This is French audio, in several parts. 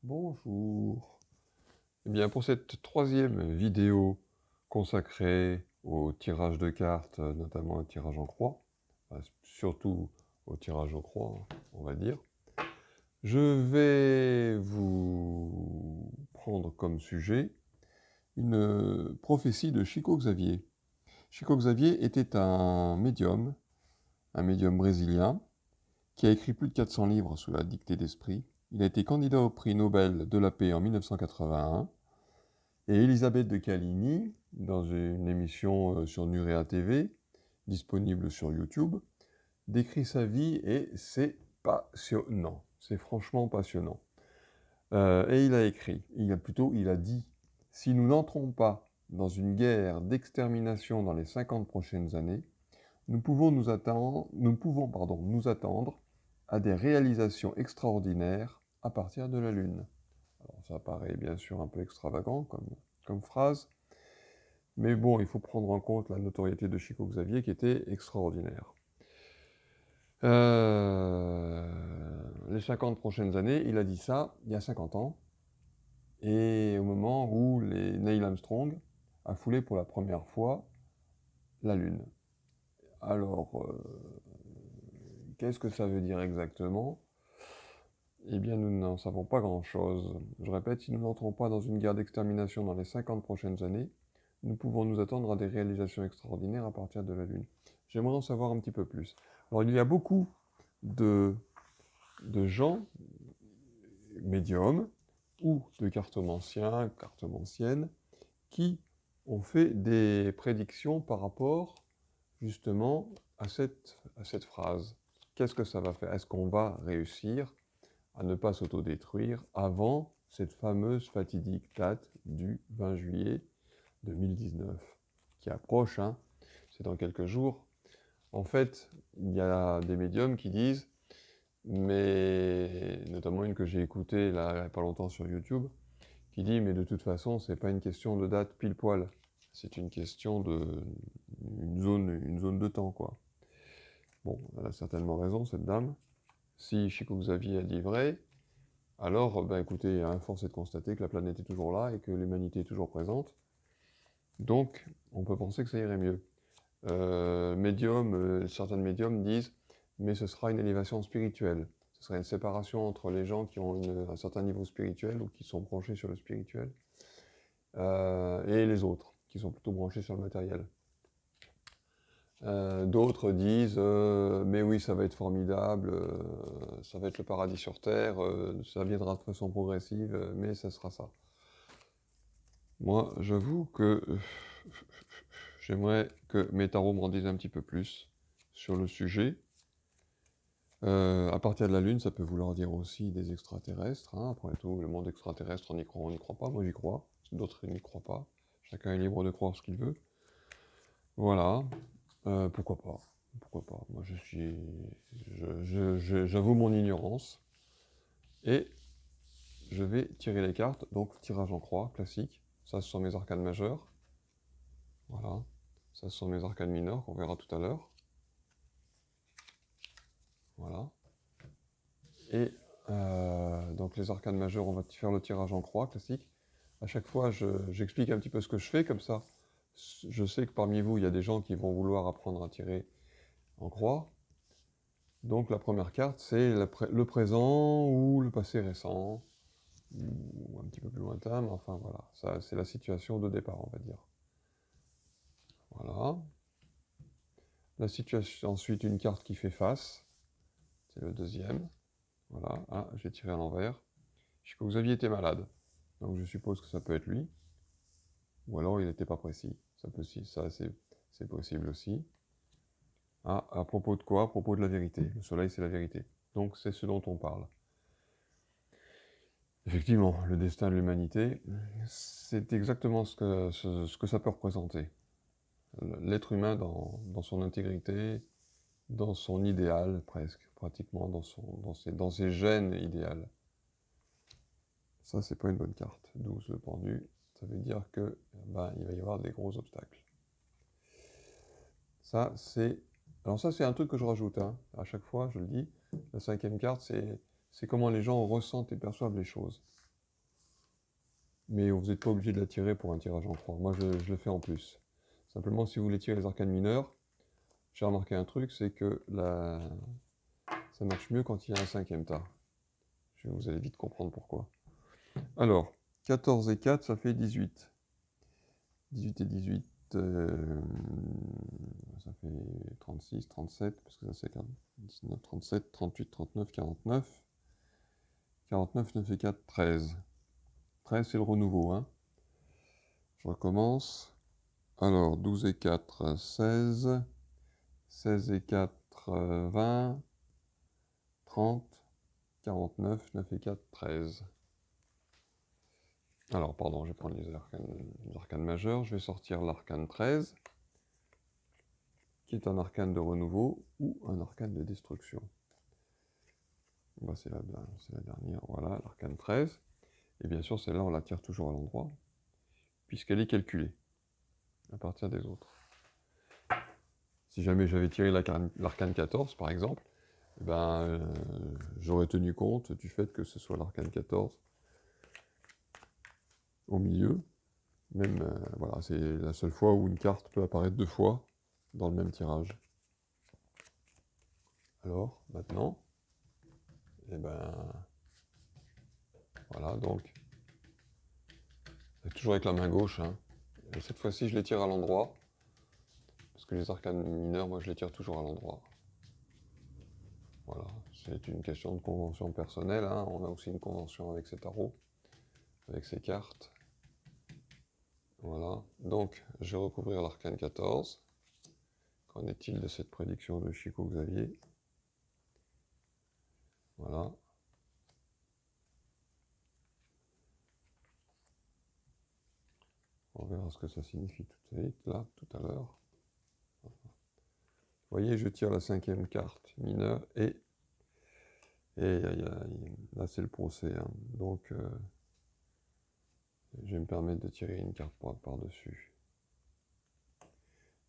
Bonjour. Eh bien, pour cette troisième vidéo consacrée au tirage de cartes, notamment au tirage en croix, enfin, surtout au tirage en croix, on va dire, je vais vous prendre comme sujet une prophétie de Chico Xavier. Chico Xavier était un médium brésilien, qui a écrit plus de 400 livres sous la dictée d'esprit. Il a été candidat au prix Nobel de la paix en 1981. Et Elisabeth de Caligny, dans une émission sur Nurea TV, disponible sur YouTube, décrit sa vie et c'est passionnant. C'est franchement passionnant. Et il a écrit, il a dit, si nous n'entrons pas dans une guerre d'extermination dans les 50 prochaines années, nous pouvons nous attendre à des réalisations extraordinaires à partir de la Lune. Alors ça paraît bien sûr un peu extravagant comme phrase, mais bon, il faut prendre en compte la notoriété de Chico Xavier qui était extraordinaire. Les 50 prochaines années, il a dit ça il y a 50 ans, et au moment où Neil Armstrong a foulé pour la première fois la Lune. Alors, qu'est-ce que ça veut dire exactement? Eh bien, nous n'en savons pas grand-chose. Je répète, si nous n'entrons pas dans une guerre d'extermination dans les 50 prochaines années, nous pouvons nous attendre à des réalisations extraordinaires à partir de la Lune. J'aimerais en savoir un petit peu plus. Alors, il y a beaucoup de gens, médiums, ou de cartomanciens, cartomanciennes, qui ont fait des prédictions par rapport, justement, à cette phrase. Qu'est-ce que ça va faire? Est-ce qu'on va réussir à ne pas s'autodétruire avant cette fameuse fatidique date du 20 juillet 2019, qui approche, hein, c'est dans quelques jours. En fait, il y a des médiums qui disent, mais notamment une que j'ai écoutée là, il n'y a pas longtemps sur YouTube, qui dit, mais de toute façon, c'est pas une question de date pile poil, c'est une question de une zone de temps, quoi. Bon, elle a certainement raison, cette dame. Si Chico Xavier a dit vrai, alors, ben écoutez, force est de constater que la planète est toujours là et que l'humanité est toujours présente. Donc, on peut penser que ça irait mieux. Certains médiums disent, mais ce sera une élévation spirituelle. Ce sera une séparation entre les gens qui ont un certain niveau spirituel ou qui sont branchés sur le spirituel, et les autres, qui sont plutôt branchés sur le matériel. D'autres disent, mais oui, ça va être formidable, ça va être le paradis sur Terre, ça viendra de façon progressive, mais ça sera ça. Moi, j'avoue que j'aimerais que mes tarots m'en disent un petit peu plus sur le sujet. À partir de la Lune, ça peut vouloir dire aussi des extraterrestres, hein. Après tout, le monde extraterrestre, on y croit pas, moi j'y crois, d'autres n'y croient pas. Chacun est libre de croire ce qu'il veut. Voilà, pourquoi pas, pourquoi pas. Moi j'avoue mon ignorance, et je vais tirer les cartes, donc tirage en croix, classique. Ça, ce sont mes arcanes majeures. Voilà. Ça, ce sont mes arcanes mineures qu'on verra tout à l'heure. Voilà. Et donc les arcanes majeures, on va faire le tirage en croix, classique. À chaque fois, j'explique un petit peu ce que je fais, comme ça, je sais que parmi vous, il y a des gens qui vont vouloir apprendre à tirer en croix. Donc la première carte, c'est le présent ou le passé récent, ou un petit peu plus lointain, mais enfin voilà, ça c'est la situation de départ, on va dire. Voilà. La situation, ensuite une carte qui fait face, c'est le deuxième. Voilà, ah, j'ai tiré à l'envers. Je sais que Xavier était malade, donc je suppose que ça peut être lui. Ou alors il n'était pas précis. Ça c'est possible aussi. Ah, à propos de quoi? À propos de la vérité. Le soleil, c'est la vérité. Donc c'est ce dont on parle. Effectivement, le destin de l'humanité, c'est exactement ce que ça peut représenter. L'être humain dans son intégrité, dans son idéal presque, pratiquement dans ses gènes idéal. Ça, c'est pas une bonne carte. 12 le pendu, ça veut dire que il va y avoir des gros obstacles. Ça, c'est un truc que je rajoute, hein. À chaque fois, je le dis. La cinquième carte, c'est comment les gens ressentent et perçoivent les choses. mais vous n'êtes pas obligé de la tirer pour un tirage en croix. Moi, je le fais en plus. Simplement, si vous voulez tirer les arcanes mineurs, j'ai remarqué un truc, c'est que ça marche mieux quand il y a un 5e tas. Vous allez vite comprendre pourquoi. Alors, 14 et 4, ça fait 18. 18 et 18, ça fait 36, 37, parce que ça c'est 19, 37, 38, 39, 49. 49, 9 et 4, 13. 13, c'est le renouveau, hein. Je recommence. Alors, 12 et 4, 16. 16 et 4, 20. 30. 49, 9 et 4, 13. Alors, pardon, je vais prendre les arcanes majeurs. Je vais sortir l'arcane 13, qui est un arcane de renouveau ou un arcane de destruction. Bah, c'est la dernière, voilà, l'arcane 13. Et bien sûr, celle-là, on la tire toujours à l'endroit, puisqu'elle est calculée à partir des autres. Si jamais j'avais tiré l'arcane 14, par exemple, eh ben, j'aurais tenu compte du fait que ce soit l'arcane 14 au milieu. Même, voilà, c'est la seule fois où une carte peut apparaître 2 fois dans le même tirage. Alors, maintenant, eh ben, voilà, donc, toujours avec la main gauche, hein. Et cette fois-ci, je les tire à l'endroit, parce que les arcanes mineurs, moi, je les tire toujours à l'endroit. Voilà, c'est une question de convention personnelle, hein. On a aussi une convention avec ces tarots, avec ces cartes. Voilà, donc, je vais recouvrir l'arcane 14. Qu'en est-il de cette prédiction de Chico Xavier? Voilà. On verra ce que ça signifie tout de suite, là, tout à l'heure. Vous voyez, je tire la 5e carte mineure et là c'est le procès, hein. Donc je vais me permettre de tirer une carte par-dessus.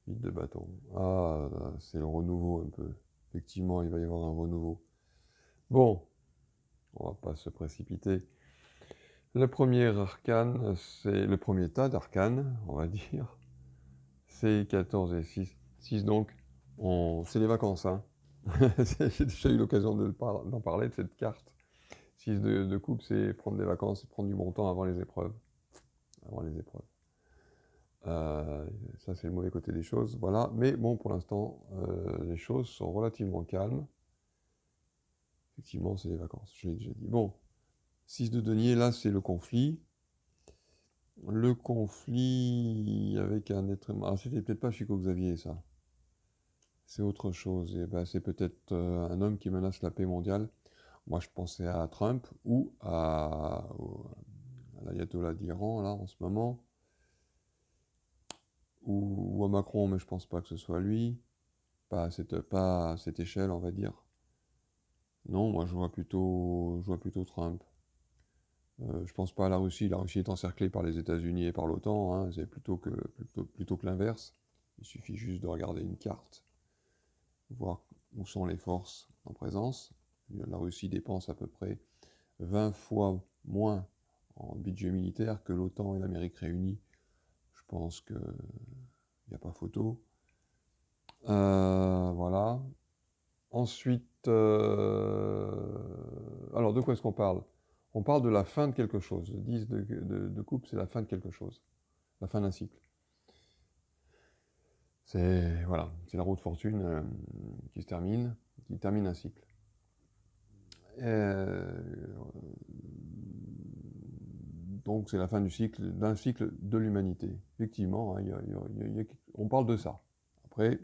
8 de bâton. Ah, c'est le renouveau un peu. Effectivement, il va y avoir un renouveau. Bon, on va pas se précipiter. Le premier arcane, c'est le premier tas d'arcanes, on va dire. C'est 14 et 6. 6 donc, c'est les vacances, hein. J'ai déjà eu l'occasion d'en parler de cette carte. 6 de coupe, c'est prendre des vacances et prendre du bon temps avant les épreuves. Ça, c'est le mauvais côté des choses. Voilà. Mais bon, pour l'instant, les choses sont relativement calmes. Effectivement, c'est les vacances, je l'ai déjà dit. Bon, 6 de denier, là, c'est le conflit. Le conflit avec un être humain. Ah, c'était peut-être pas Chico Xavier, ça. C'est autre chose. Et ben, c'est peut-être un homme qui menace la paix mondiale. Moi, je pensais à Trump ou à l'ayatollah d'Iran, là, en ce moment. Ou à Macron, mais je pense pas que ce soit lui. Pas à cette échelle, on va dire. Non, moi, je vois plutôt Trump. Je pense pas à la Russie. La Russie est encerclée par les États-Unis et par l'OTAN, hein. C'est plutôt que l'inverse. Il suffit juste de regarder une carte, voir où sont les forces en présence. La Russie dépense à peu près 20 fois moins en budget militaire que l'OTAN et l'Amérique réunies. Je pense qu'il n'y a pas photo. Voilà. Ensuite, alors de quoi est-ce qu'on parle? On parle de la fin de quelque chose. Le 10 de coupe, c'est la fin de quelque chose. La fin d'un cycle. C'est voilà, c'est la roue de fortune qui termine un cycle. Donc c'est la fin d'un cycle de l'humanité. Effectivement, hein, on parle de ça. Après,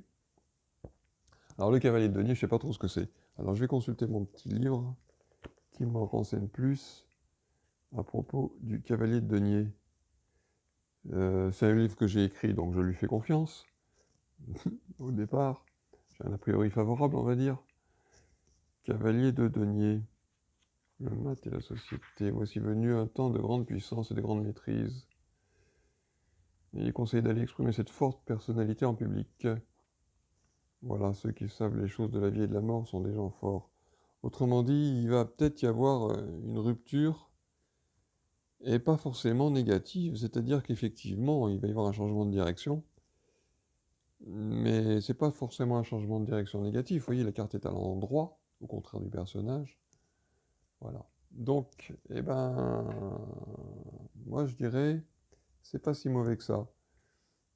alors le cavalier de denier, je ne sais pas trop ce que c'est. Alors je vais consulter mon petit livre qui me renseigne plus à propos du cavalier de denier. C'est un livre que j'ai écrit, donc je lui fais confiance au départ. J'ai un a priori favorable, on va dire. Cavalier de denier. Le mat et la société. Voici venu un temps de grande puissance et de grande maîtrise. Il est conseillé d'aller exprimer cette forte personnalité en public. Voilà, ceux qui savent les choses de la vie et de la mort sont des gens forts. Autrement dit, il va peut-être y avoir une rupture et pas forcément négative, c'est-à-dire qu'effectivement, il va y avoir un changement de direction, mais c'est pas forcément un changement de direction négatif. Vous voyez, la carte est à l'endroit, au contraire du personnage. Voilà. Donc, eh ben, moi je dirais, c'est pas si mauvais que ça.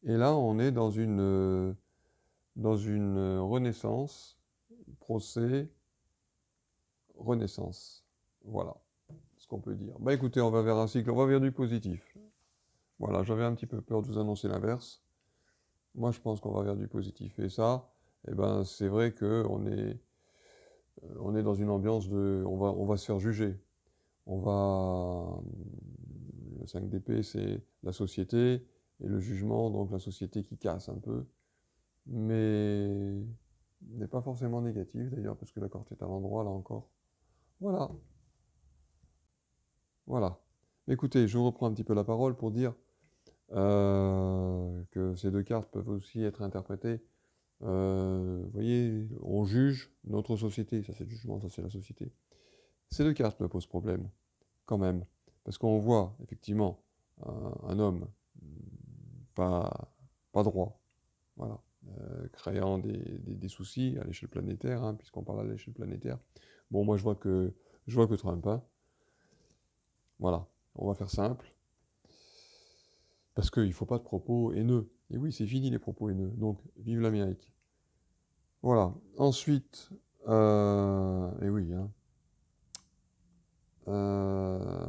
Et là, on est dans une renaissance, procès, renaissance. Voilà ce qu'on peut dire. Bah écoutez, on va vers un cycle, on va vers du positif. Voilà, j'avais un petit peu peur de vous annoncer l'inverse. Moi, je pense qu'on va vers du positif. Et ça, eh ben, c'est vrai on est dans une ambiance de, on va se faire juger. On va, le 5 d'épée, c'est la société et le jugement, donc la société qui casse un peu, mais n'est pas forcément négatif d'ailleurs, parce que la carte est à l'endroit là encore. Voilà, voilà. Écoutez, je vous reprends un petit peu la parole pour dire que ces deux cartes peuvent aussi être interprétées. Vous voyez, on juge notre société, ça c'est le jugement, ça c'est la société. Ces deux cartes me posent problème, quand même, parce qu'on voit effectivement un homme pas, pas droit, voilà, créant des soucis à l'échelle planétaire, hein, puisqu'on parle à l'échelle planétaire. Bon, moi je vois que Trump, hein. Voilà, on va faire simple, parce qu'il ne faut pas de propos haineux. Et oui, c'est fini les propos haineux, donc vive l'Amérique. Voilà. Ensuite, et oui, hein, euh,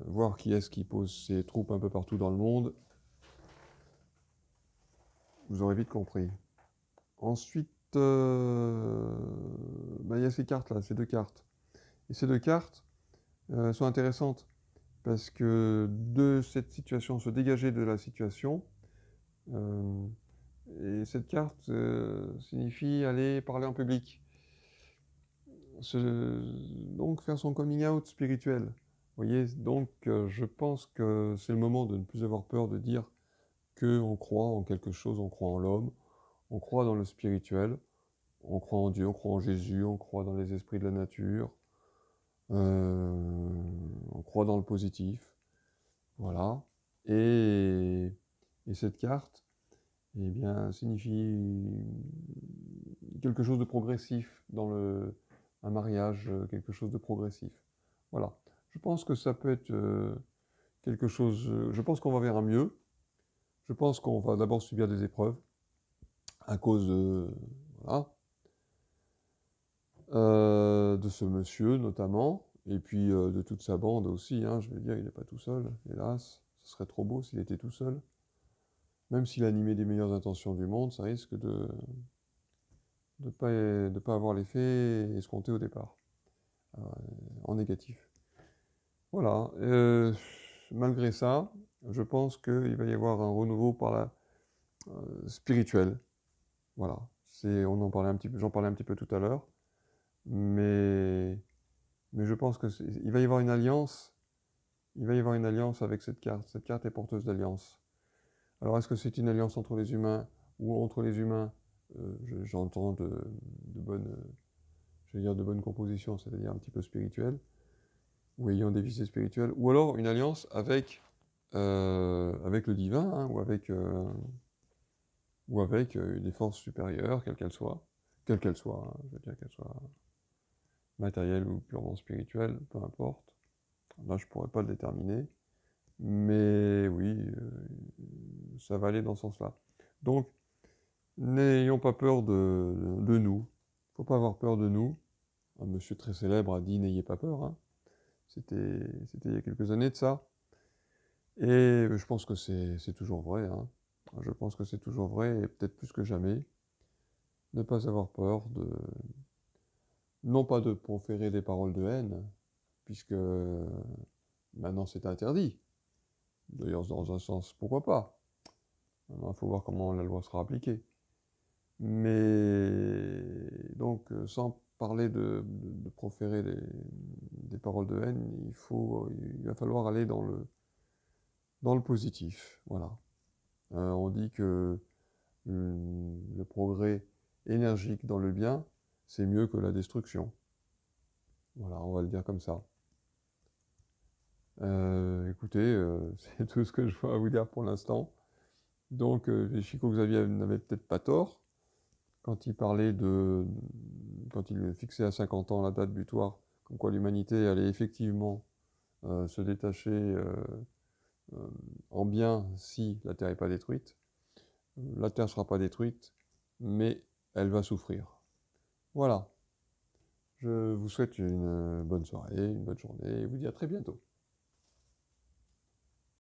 voir qui est-ce qui pose ses troupes un peu partout dans le monde, vous aurez vite compris. Ensuite, bah, il y a ces cartes-là, ces deux cartes. Et ces deux cartes sont intéressantes parce que de cette situation, se dégager de la situation, euh, et cette carte signifie aller parler en public. Donc faire son coming out spirituel. Vous voyez, donc je pense que c'est le moment de ne plus avoir peur de dire qu'on croit en quelque chose, on croit en l'homme, on croit dans le spirituel, on croit en Dieu, on croit en Jésus, on croit dans les esprits de la nature, on croit dans le positif, voilà. Et, et cette carte, eh bien, signifie quelque chose de progressif dans un mariage, quelque chose de progressif. Voilà. Je pense que ça peut être quelque chose. Je pense qu'on va vers un mieux. Je pense qu'on va d'abord subir des épreuves à cause voilà, de ce monsieur notamment, et puis de toute sa bande aussi. Hein, je veux dire, il n'est pas tout seul, hélas. Ce serait trop beau s'il était tout seul. Même s'il animait des meilleures intentions du monde, ça risque de de pas avoir l'effet escompté au départ, euh, en négatif. Voilà. Malgré ça, je pense qu'il va y avoir un renouveau par la spirituel. Voilà. On en parlait un petit peu, j'en parlais un petit peu tout à l'heure, mais, mais je pense que il va y avoir une alliance. Il va y avoir une alliance avec cette carte. Cette carte est porteuse d'alliance. Alors, est-ce que c'est une alliance entre les humains ou entre les humains j'entends de bonnes, je veux dire de bonnes compositions, c'est-à-dire un petit peu spirituelles, ou ayant des visées spirituelles, ou alors une alliance avec, avec le divin, hein, ou avec des forces supérieures, quelles qu'elles soient, hein, je veux dire qu'elles soient matérielles ou purement spirituelles, peu importe. Là, je ne pourrais pas le déterminer, mais oui, ça va aller dans ce sens-là. Donc, n'ayons pas peur de nous. Il ne faut pas avoir peur de nous. Un monsieur très célèbre a dit n'ayez pas peur. Hein. C'était il y a quelques années de ça. Et je pense que c'est toujours vrai. Hein. Je pense que c'est toujours vrai, et peut-être plus que jamais. Ne pas avoir peur de... Non pas de proférer des paroles de haine, puisque maintenant c'est interdit. D'ailleurs, dans un sens, pourquoi pas? Maintenant, il faut voir comment la loi sera appliquée. Mais donc, sans parler de proférer des paroles de haine, il va falloir aller dans le positif. Voilà. On dit que le progrès énergique dans le bien, c'est mieux que la destruction. Voilà, on va le dire comme ça. écoutez, c'est tout ce que je vois à vous dire pour l'instant. Donc, Chico Xavier n'avait peut-être pas tort quand il parlait quand il fixait à 50 ans la date butoir, comme quoi l'humanité allait effectivement se détacher euh, en bien si la Terre n'est pas détruite. La Terre ne sera pas détruite, mais elle va souffrir. Voilà. Je vous souhaite une bonne soirée, une bonne journée, et vous dis à très bientôt.